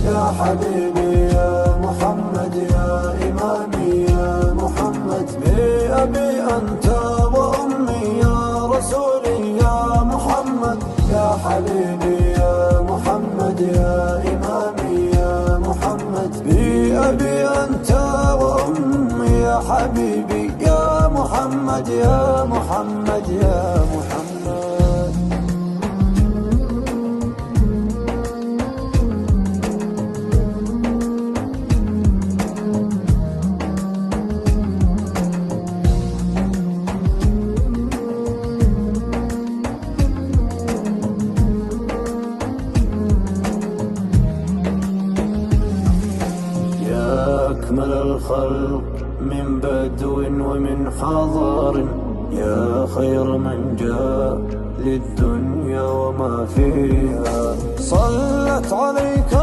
يا حبيبي يا محمد يا إمامي يا محمد، بأبي أنت وأمي يا رسولي يا محمد. يا حبيبي يا محمد يا إمامي يا محمد، بأبي أنت وأمي يا حبيبي يا محمد يا محمد يا محمد. أكمل الخلق من بدو ومن حضر، يا خير من جاء للدنيا وما فيها، صلت عليك